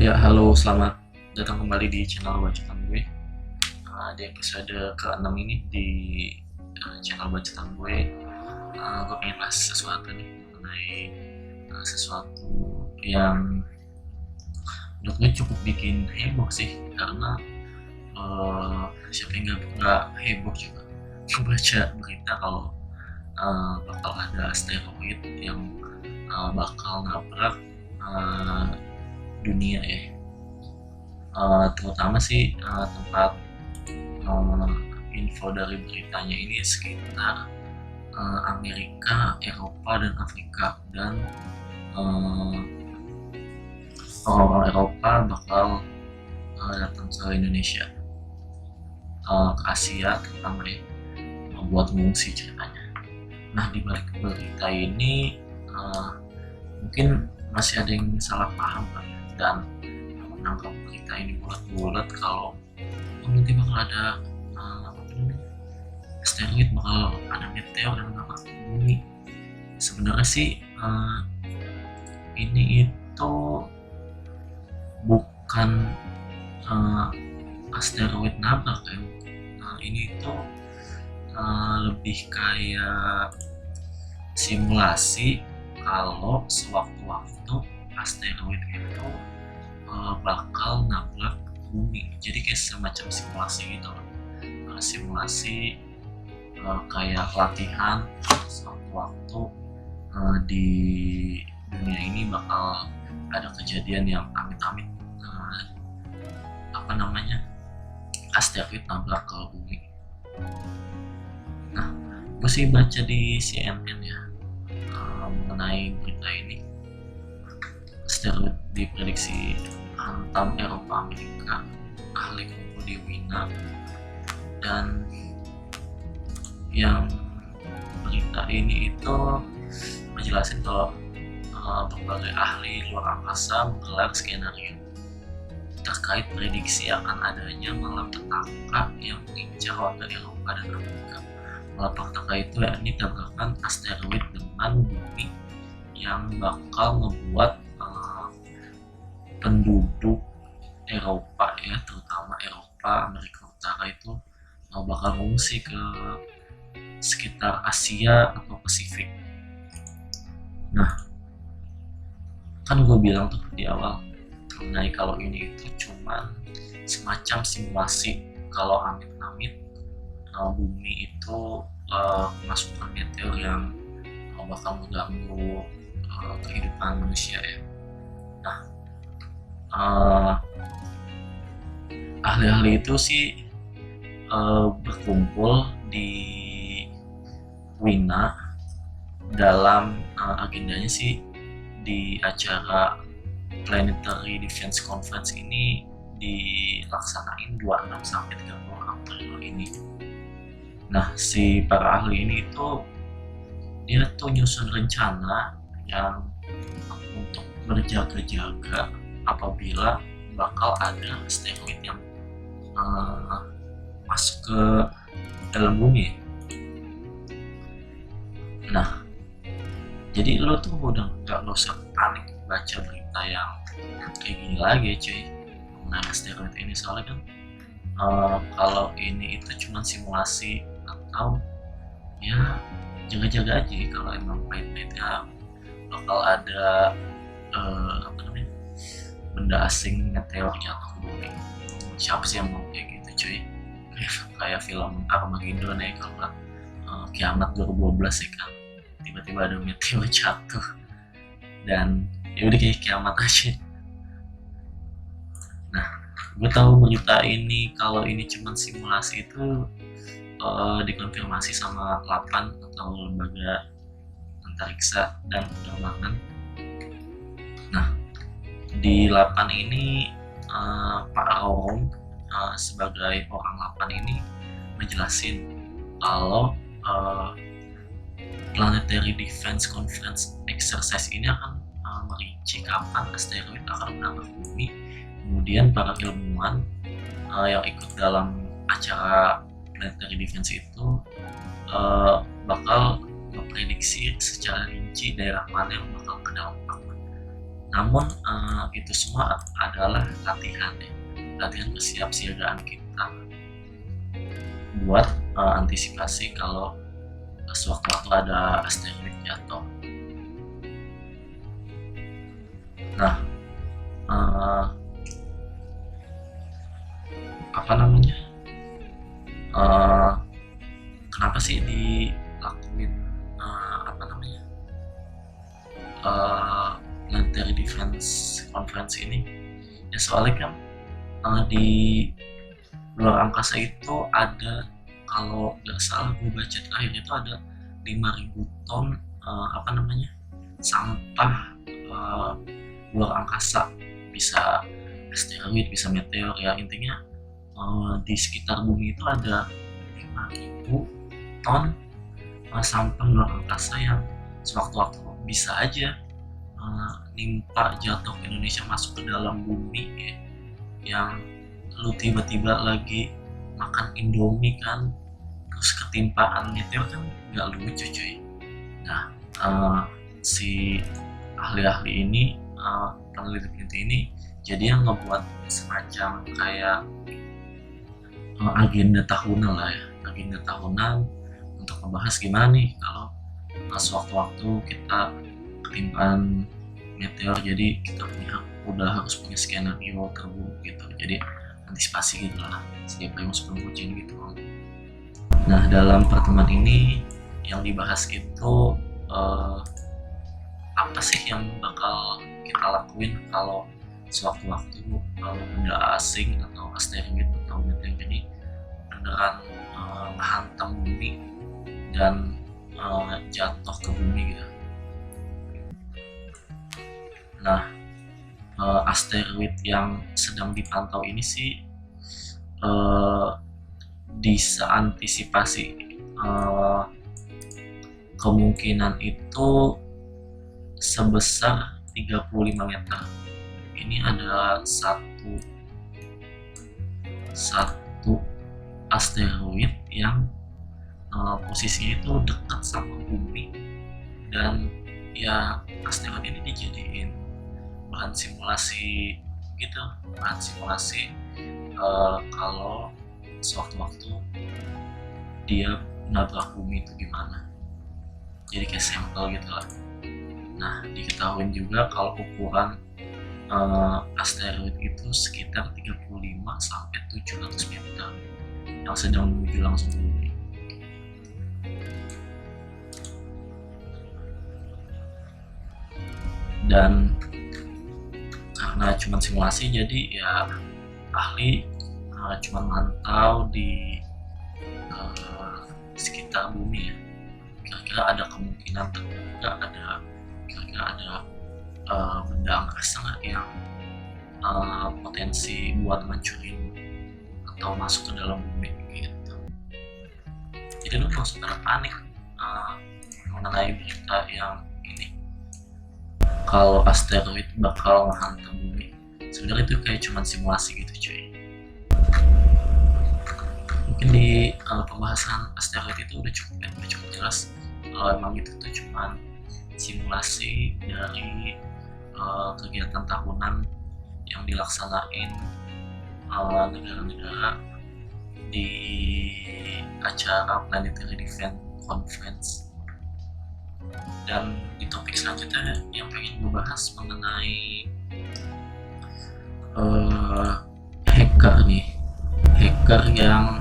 Ya, halo, selamat datang kembali di channel Bacotan gue. Di episode ke-6 ini di channel Bacotan gue, gue pengen bahas sesuatu nih mengenai sesuatu yang menurut gue cukup bikin heboh sih, karena siapa yang nggak heboh juga baca berita kalau bakal ada asteroid yang bakal nabrak dunia ya. Terutama sih tempat info dari beritanya ini sekitar Amerika, Eropa, dan Afrika, dan orang Eropa bakal datang ke Indonesia, ke Asia terutama ya, membuat mengungsi ceritanya. Nah, di balik berita ini mungkin masih ada yang salah paham kan, dan menangkap berita ini bulat-bulat kalau nanti bakal ada asteroid, bakal ada meteor yang nabrak bumi. Sebenarnya sih ini itu bukan asteroid nabrak ya. Ini itu lebih kayak simulasi kalau sewaktu-waktu asteroid itu bakal nabrak bumi. Jadi kayak semacam simulasi gitu loh. Simulasi kayak latihan sewaktu-waktu di dunia ini bakal ada kejadian yang amit-amit asteroid nabrak ke bumi. Nah, gue sih baca di CNN ya mengenai berita ini. Asteroid diprediksi hantam Eropa, Amerika, ahli kumpul di Wina. Dan yang berita ini itu menjelaskan kalau berbagai ahli luar angkasa menggelar skenario terkait prediksi akan adanya malapetaka yang mengincar warga Eropa dan Amerika. Malapetaka itu yakni tabrakan asteroid dengan bumi yang bakal ngebuat penduduk Eropa ya, terutama Eropa, Amerika Utara itu bakal mengungsi ke sekitar Asia atau Pasifik. Nah, kan gue bilang tuh di awal mengenai kalau ini itu cuman semacam simulasi kalau amit-amit bumi itu kemasukan meteor yang bakal mengganggu kehidupan manusia ya. Nah, ahli-ahli itu sih berkumpul di Wina dalam agendanya sih di acara Planetary Defense Conference ini dilaksanain 26 sampai 30 April ini. Nah, si para ahli ini itu dia tuh nyusun rencana yang untuk berjaga-jaga apabila bakal ada asteroid yang masuk ke dalam bumi. Nah, jadi lo tuh udah gak usah panik baca berita yang kayak gini lagi cuy mengenai asteroid ini, soalnya kan kalau ini itu cuma simulasi atau ya jaga-jaga aja kalau emang pahit-pahitnya bakal ada benda asing meteor jatuh ke bumi. Siapa sih yang mau kayak gitu cuy? Kayak film Armageddon ya, kalau nggak Kiamat 2012 ya kan, tiba-tiba ada meteor jatuh dan ya udah kayak kiamat aja. Nah, gue tahu berita ini kalau ini cuma simulasi itu dikonfirmasi sama LAPAN atau lembaga antariksa dan penerbangan. Nah, di LAPAN ini Pak Rorom sebagai orang LAPAN ini menjelasin kalau Planetary Defense Conference Exercise ini akan merinci kapan asteroid akan menabrak bumi. Kemudian para ilmuwan yang ikut dalam acara Planetary Defense itu bakal memprediksi secara rinci daerah mana yang bakal terdampak. Namun itu semua adalah latihan ya, latihan kesiapsiagaan kita buat antisipasi kalau sewaktu-waktu ada asteroid jatuh. Nah, apa namanya? Kenapa sih dilakuin apa namanya? Planetary Defense Conference ini? Ya soalnya kan di luar angkasa itu ada, kalau nggak salah gue baca terakhir itu ada 5.000 ton apa namanya, sampah luar angkasa, bisa asteroid, bisa meteor ya, intinya di sekitar bumi itu ada 5.000 ton sampah luar angkasa yang sewaktu-waktu bisa aja nimpa, jatuh ke Indonesia, masuk ke dalam bumi ya. Yang lu tiba-tiba lagi makan Indomie kan, terus ketimpaan meteor kan nggak lucu cuy. Nah, si ahli-ahli ini, peneliti-peneliti ini jadi yang ngebuat semacam kayak agenda tahunan lah ya, agenda tahunan untuk membahas gimana nih kalau sewaktu-waktu kita ketimpaan meteor, jadi kita udah harus punya skenario terburuk gitu, jadi antisipasi gitu lah, setiap payung sebelum hujan gitu. Nah, dalam pertemuan ini yang dibahas gitu apa sih yang bakal kita lakuin kalau sewaktu-waktu benda asing atau asteroid atau meteor ini beneran menghantam bumi dan jatuh ke bumi gitu. Nah, asteroid yang sedang dipantau ini sih bisa antisipasi kemungkinan itu sebesar 35 meter. Ini ada satu asteroid yang posisinya itu dekat sama bumi, dan ya asteroid ini dijadiin bahan simulasi gitu, bahan simulasi kalau sewaktu-waktu dia nabrak bumi itu gimana, jadi kayak sampel gitu lah. Nah, diketahui juga kalau ukuran asteroid itu sekitar 35 sampai 700 meter yang sedang menuju langsung ke bumi. Dan karena cuma simulasi, jadi ya ahli cuma mantau di sekitar bumi ya, kira-kira ada kemungkinan terbuka, kira-kira ada benda angkasa nggak yang potensi buat ngancurin atau masuk ke dalam bumi gitu. Jadi lu langsung panik mengenai berita yang ini, kalau asteroid bakal menghantam bumi. Sebenarnya itu kayak cuman simulasi gitu cuy. Mungkin di pembahasan asteroid itu udah cukup jelas kalau emang itu tuh cuman simulasi dari kegiatan tahunan yang dilaksanain negara-negara di acara Planetary Defense Conference. Dan di topik selanjutnya yang pengen gue bahas mengenai hacker nih, hacker yang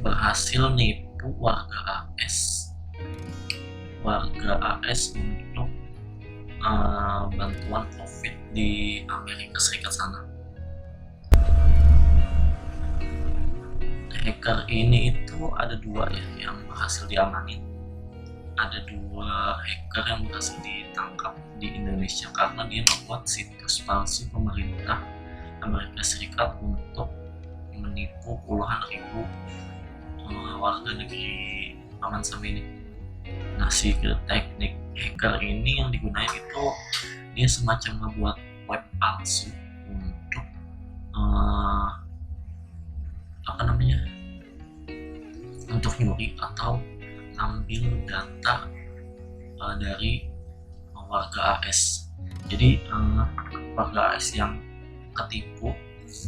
berhasil nipu warga AS untuk bantuan COVID di Amerika Serikat sana. Hacker ini itu ada dua ya yang berhasil diamanin. Ada dua hacker yang berhasil ditangkap di Indonesia karena dia membuat situs palsu pemerintah Amerika Serikat untuk menipu puluhan ribu warga negeri aman sama ini. Nah, si teknik hacker ini yang digunakan itu dia semacam membuat web palsu untuk untuk nyuri atau ambil data dari warga AS. Jadi warga AS yang ketipu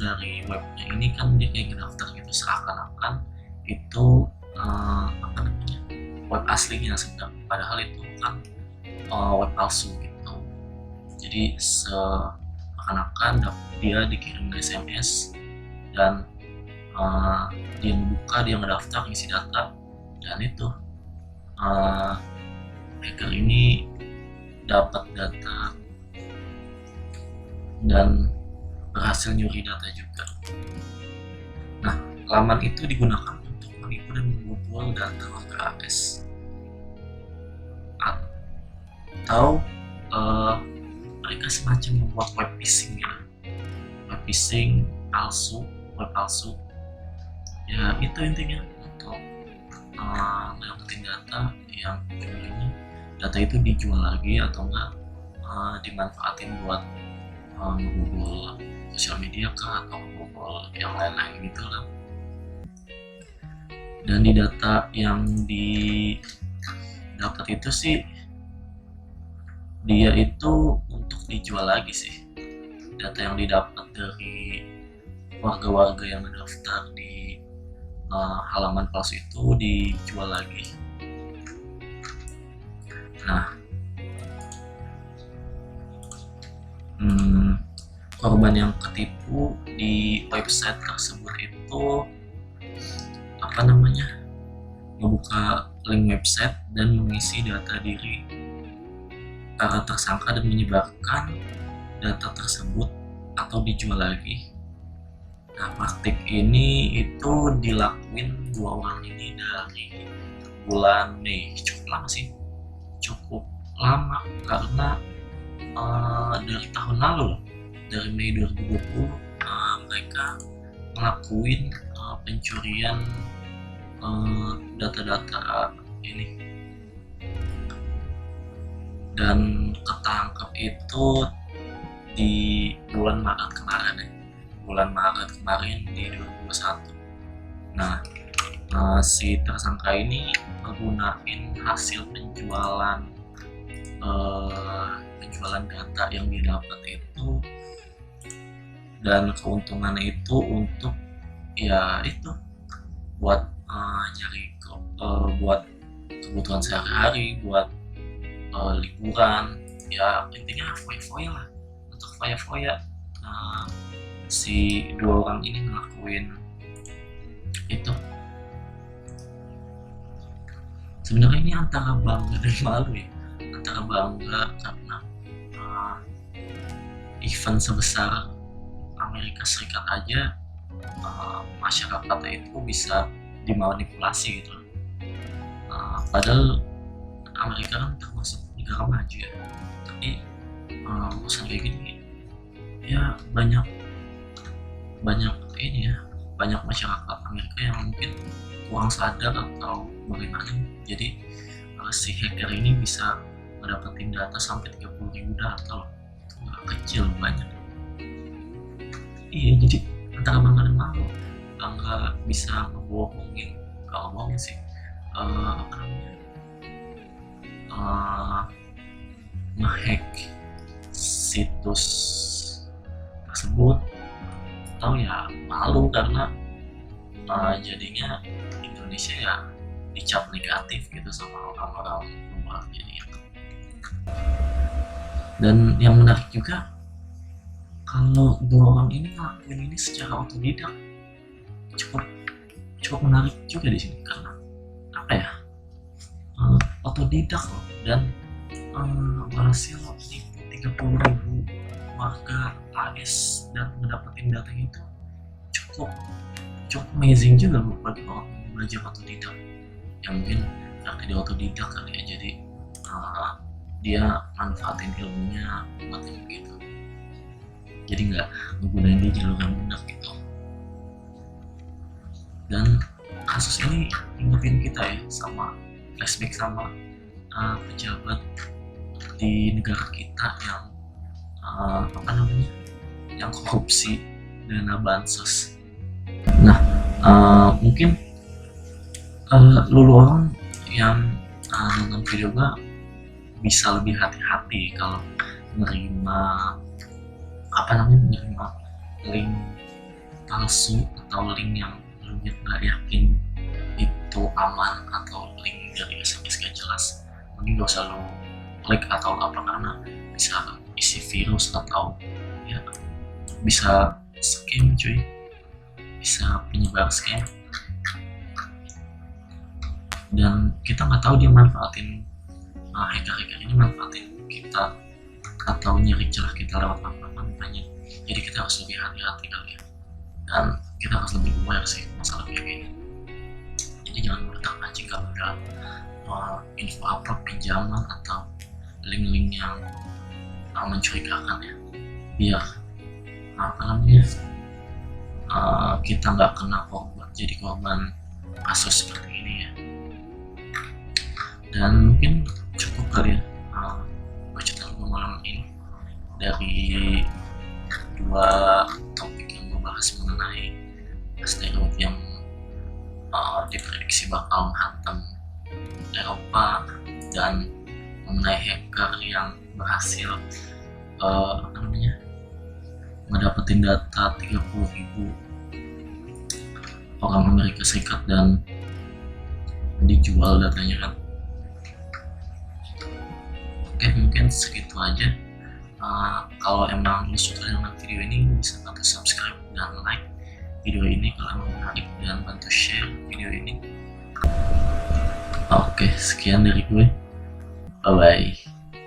dari webnya ini kan dia kayak ngedaftar gitu seakan-akan itu apa namanya, web aslinya sebenarnya, padahal itu kan web palsu gitu. Jadi seakan-akan dia dikirim SMS dan dia membuka, dia ngedaftar, ngisi data, dan itu hacker ini dapat data dan berhasil nyuri data juga. Nah, laman itu digunakan untuk menipu dan membobol data warga AS, atau mereka semacam membuat web phishing ya, web phishing palsu, web palsu ya. Itu intinya untuk mendapatkan data yang ujung-ujungnya data itu dijual lagi atau enggak dimanfaatin buat ngebobol sosial media kah, atau ngebobol yang lain-lain gitu lah. Dan di data yang didapat itu sih, dia itu untuk dijual lagi sih. Data yang didapat dari warga-warga yang mendaftar di halaman palsu itu dijual lagi. Nah, korban yang ketipu di website tersebut itu apa namanya, membuka link website dan mengisi data diri para tersangka dan menyebarkan data tersebut atau dijual lagi. Nah, praktik ini itu dilakuin 2 orang ini dari bulan Mei. Cukup lama karena dari tahun lalu loh, dari Mei 2020 mereka ngelakuin pencurian data-data ini, dan ketangkep itu di bulan Maret kemarin di 2021. Nah, si tersangka ini menggunakan hasil penjualan data yang didapat itu dan keuntungannya itu untuk ya itu buat buat kebutuhan sehari-hari, buat liburan ya, intinya foya-foya lah, untuk foya-foya. Si 2 orang ini ngelakuin itu. Sebenarnya ini antara bangga dan malu ya, antara bangga karena event sebesar Amerika Serikat aja masyarakatnya itu bisa dimanipulasi gitu. Padahal Amerika kan termasuk negara maju ya, tapi urusan kayak gini ya banyak ini ya, banyak masyarakat Amerika yang mungkin kurang sadar atau bagaimana. Jadi si hacker ini bisa mendapatkan data sampai 30.000 data loh, itu nggak kecil, banyak. Iya, jadi antara bangga dan malu. Bangga bisa ngebohongin, kalau bohong sih apa namanya, ngehack situs tersebut, atau ya malu karena jadinya Indonesia ya dicap negatif gitu sama orang-orang luar jadi itu. Dan yang menarik juga, kalau 2 orang ini ngelakuin ini secara otodidak, cukup menarik juga di sini karena apa ya, otodidak loh, dan berhasil menipu 30.000 warga AS dan mendapatkan data itu cukup amazing juga loh bagi orang yang belajar otodidak. Yang mungkin karena dia otodidak kali ya, jadi dia manfaatin ilmunya buat yang begitu, jadi nggak menggunakan di jalur yang benar gitu. Dan kasus ini ingetin kita ya, sama flashback sama pejabat di negara kita yang apa namanya, yang korupsi dana bansos. Nah, mungkin lulu orang yang nonton video gua bisa lebih hati-hati kalau menerima menerima link palsu atau link yang nggak yakin itu aman, atau link dari SMS gak jelas. Mending gak usah lo klik atau apa, karena bisa isi virus atau ya bisa scam cuy, bisa penyebar scam, dan kita nggak tahu dia manfaatin hacker-hacker ini manfaatin kita atau nyari celah kita lewat apa makanya. Jadi kita harus lebih hati-hati kali ya, dan kita harus lebih aware sih masalah kayak gini. Jadi jangan mudah terpancing kalau ada info upload pinjaman atau link-link yang mencurigakan ya, biar kita nggak kena jadi korban kasus seperti ini ya. Dan mungkin cukup kali ya bacotan gue malam ini dari dua topik yang gue bahas mengenai asteroid yang diprediksi bakal menghantam Eropa, dan mengenai hacker yang berhasil ngedapetin data 30.000 orang Amerika Serikat dan dijual datanya kan. Oke, mungkin segitu aja. Kalau emang lu suka dengan video ini, bisa bantu subscribe dan like video ini kalau emang menarik, dan bantu share video ini. Oke, sekian dari gue. Bye bye.